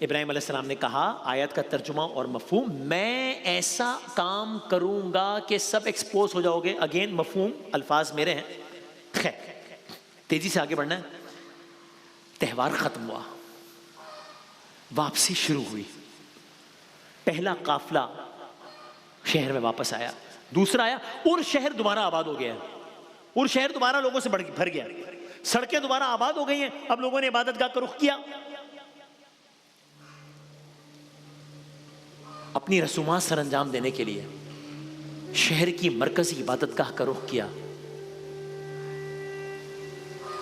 ابراہیم علیہ السلام نے کہا، آیت کا ترجمہ اور مفہوم، میں ایسا کام کروں گا کہ سب ایکسپوز ہو جاؤ گے. اگین مفہوم الفاظ میرے ہیں. خیر تیزی سے آگے بڑھنا ہے. تہوار ختم ہوا، واپسی شروع ہوئی. پہلا قافلہ شہر میں واپس آیا، دوسرا آیا، اور شہر دوبارہ آباد ہو گیا. اور شہر دوبارہ لوگوں سے بھر گیا، سڑکیں دوبارہ آباد ہو گئی ہیں. اب لوگوں نے عبادت گاہ کا رخ کیا، اپنی رسومات سر انجام دینے کے لیے شہر کی مرکزی عبادت گاہ کا رخ کیا.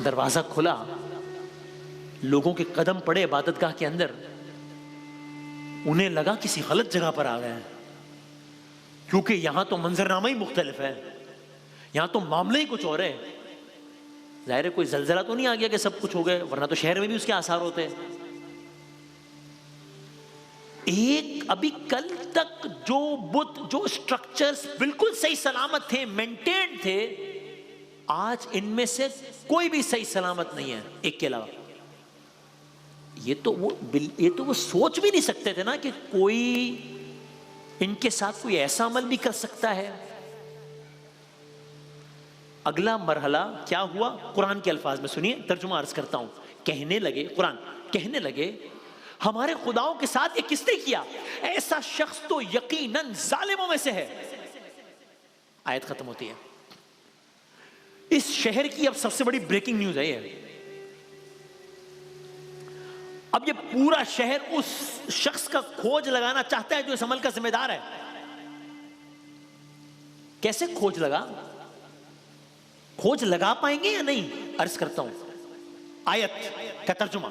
دروازہ کھلا، لوگوں کے قدم پڑے عبادت گاہ کے اندر. انہیں لگا کسی غلط جگہ پر آ گئے ہیں، کیونکہ یہاں تو منظرنامہ ہی مختلف ہے، یہاں تو معاملہ ہی کچھ اور ہے. ظاہر ہے کوئی زلزلہ تو نہیں آ گیا کہ سب کچھ ہو گئے، ورنہ تو شہر میں بھی اس کے آثار ہوتے. ایک ابھی کل تک جو بت، جو اسٹرکچرز بالکل صحیح سلامت تھے، مینٹینڈ تھے، آج ان میں سے کوئی بھی صحیح سلامت نہیں ہے ایک کے علاوہ. یہ تو وہ سوچ بھی نہیں سکتے تھے نا کہ کوئی ان کے ساتھ کوئی ایسا عمل بھی کر سکتا ہے. اگلا مرحلہ کیا ہوا؟ قرآن کے الفاظ میں سنیے، ترجمہ عرض کرتا ہوں. کہنے لگے، قرآن کہنے لگے، ہمارے خداؤں کے ساتھ یہ کس نے کیا؟ ایسا شخص تو یقیناً ظالموں میں سے ہے. آیت ختم ہوتی ہے. اس شہر کی اب سب سے بڑی بریکنگ نیوز ہے یہ. اب یہ پورا شہر اس شخص کا کھوج لگانا چاہتا ہے جو اس عمل کا ذمہ دار ہے. کیسے کھوج لگا؟ کھوج لگا پائیں گے یا نہیں؟ عرض کرتا ہوں آیت کا ترجمہ.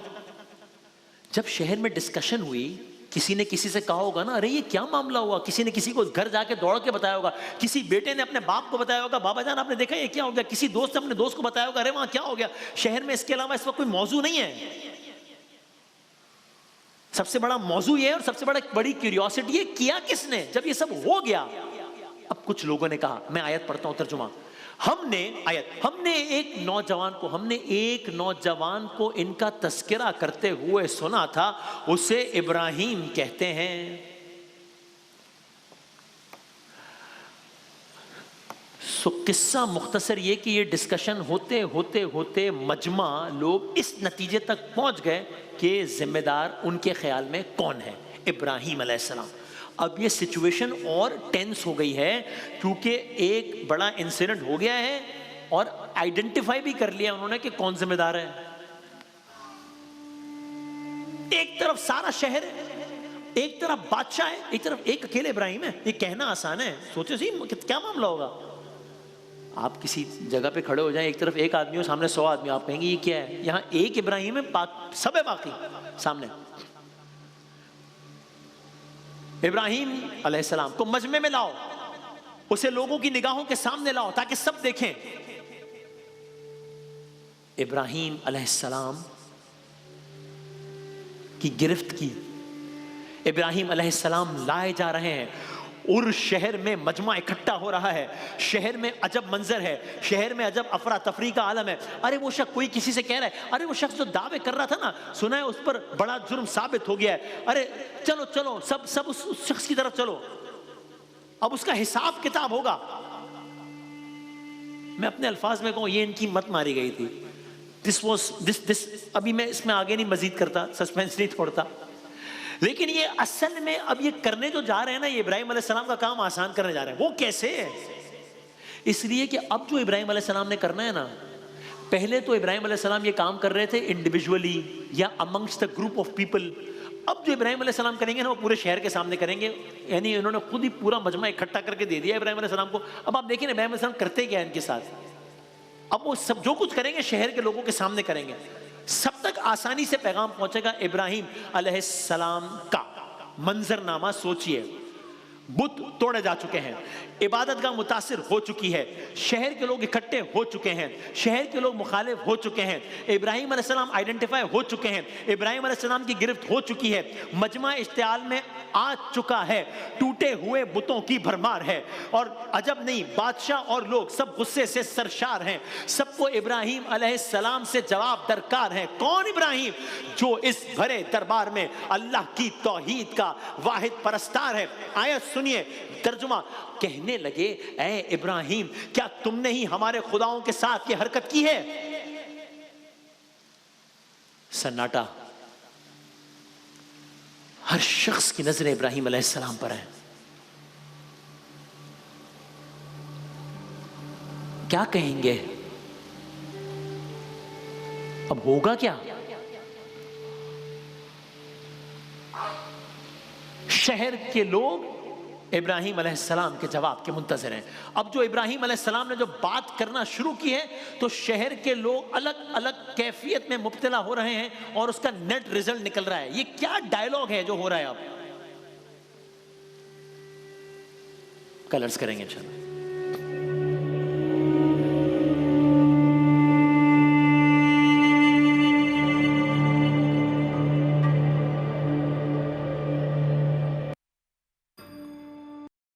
جب شہر میں ڈسکشن ہوئی، کسی نے کسی سے کہا ہوگا نا، ارے یہ کیا معاملہ ہوا. کسی نے کسی کو گھر جا کے دوڑ کے بتایا ہوگا، کسی بیٹے نے اپنے باپ کو بتایا ہوگا، بابا جان آپ نے دیکھا یہ کیا ہو گیا. کسی دوست نے اپنے دوست کو بتایا ہوگا، ارے وہاں کیا ہو گیا. شہر میں اس کے علاوہ اس وقت کوئی موضوع نہیں ہے. سب سے بڑا موضوع یہ ہے، اور سب سے بڑی کیوریوسٹی ہے، کیا کس نے. جب یہ سب ہو گیا، اب کچھ لوگوں نے کہا، میں آیت پڑھتا ہوں ترجمہ. ہم نے ایک نوجوان کو ان کا تذکرہ کرتے ہوئے سنا تھا، اسے ابراہیم کہتے ہیں. سو قصہ مختصر یہ کہ یہ ڈسکشن ہوتے ہوتے ہوتے مجمع لوگ اس نتیجے تک پہنچ گئے کہ ذمہ دار ان کے خیال میں کون ہے؟ ابراہیم علیہ السلام. اب یہ سچویشن اور ٹینس ہو گئی ہے، کیونکہ ایک بڑا انسیڈنٹ ہو گیا ہے اور آئیڈینٹیفائی بھی کر لیا انہوں نے کہ کون ذمہ دار ہے. ایک طرف سارا شہر ہے، ایک طرف بادشاہ ہے، ایک طرف ایک اکیلے ابراہیم ہے. یہ کہنا آسان ہے، سوچے سی کیا معاملہ ہوگا. آپ کسی جگہ پہ کھڑے ہو جائیں، ایک طرف ایک آدمی ہو، سامنے 100 آدمی، آپ کہیں گے یہ کیا ہے. یہاں ایک ابراہیم ہے، سب ہے باقی سامنے. ابراہیم علیہ السلام کو مجمع میں لاؤ، اسے لوگوں کی نگاہوں کے سامنے لاؤ تاکہ سب دیکھیں. ابراہیم علیہ السلام کی گرفت کی. ابراہیم علیہ السلام لائے جا رہے ہیں، اور شہر میں مجمع اکٹھا ہو رہا ہے. شہر میں عجب منظر ہے، شہر میں عجب افراتفری کا عالم ہے. ارے وہ شخص، کوئی کسی سے کہہ رہا ہے، ارے وہ شخص جو دعوے کر رہا تھا نا، سنا ہے اس پر بڑا جرم ثابت ہو گیا ہے. ارے چلو چلو، سب اس شخص کی طرف چلو، اب اس کا حساب کتاب ہوگا. میں اپنے الفاظ میں کہوں، یہ ان کی مت ماری گئی تھی. ابھی میں اس میں آگے نہیں مزید کرتا، سسپینس نہیں چھوڑتا. لیکن یہ اصل میں اب یہ کرنے جو جا رہے ہیں نا، یہ ابراہیم علیہ السلام کا کام آسان کرنے جا رہے ہیں. وہ کیسے ہے؟ اس لیے کہ اب جو ابراہیم علیہ السلام نے کرنا ہے نا، پہلے تو ابراہیم علیہ السلام یہ کام کر رہے تھے انڈیویجولی یا amongst a group of people. اب جو ابراہیم علیہ السلام کریں گے نا، وہ پورے شہر کے سامنے کریں گے. یعنی انہوں نے خود ہی پورا مجمع اکٹھا کر کے دے دیا ابراہیم علیہ السلام کو. اب آپ دیکھیں ابراہیم علیہ السلام کرتے کیا ان کے ساتھ. اب وہ سب جو کچھ کریں گے شہر کے لوگوں کے سامنے کریں گے. سب تک آسانی سے پیغام پہنچے گا ابراہیم علیہ السلام کا. منظرنامہ سوچئے، بت توڑے جا چکے ہیں، عبادت گاہ متاثر ہو چکی ہے، شہر کے لوگ اکٹھے ہو چکے ہیں، شہر کے لوگ مخالف ہو چکے ہیں، ابراہیم علیہ السلام آئیڈینٹیفائی ہو چکے ہیں، ابراہیم علیہ السلام کی گرفت ہو چکی ہے، مجمع اشتعال میں آ چکا ہے، ٹوٹے ہوئے بتوں کی بھرمار ہے، اور عجب نہیں بادشاہ اور لوگ سب غصے سے سرشار ہیں، سب کو ابراہیم علیہ السلام سے جواب درکار ہے۔ کون ابراہیم؟ جو اس بھرے دربار میں اللہ کی توحید کا واحد پرستار ہے۔ آیت سنیے ترجمہ، کہنے لگے اے ابراہیم کیا تم نے ہی ہمارے خداؤں کے ساتھ یہ حرکت کی ہے؟ سناٹا، ہر شخص کی نظریں ابراہیم علیہ السلام پر ہیں۔ کیا کہیں گے؟ اب ہوگا کیا؟ شہر کے لوگ ابراہیم علیہ السلام کے جواب کے منتظر ہیں۔ اب جو ابراہیم علیہ السلام نے جو بات کرنا شروع کی ہے تو شہر کے لوگ الگ الگ کیفیت میں مبتلا ہو رہے ہیں اور اس کا نیٹ ریزلٹ نکل رہا ہے۔ یہ کیا ڈائیلاگ ہے جو ہو رہا ہے؟ اب کل عرض کریں گے انشاءاللہ۔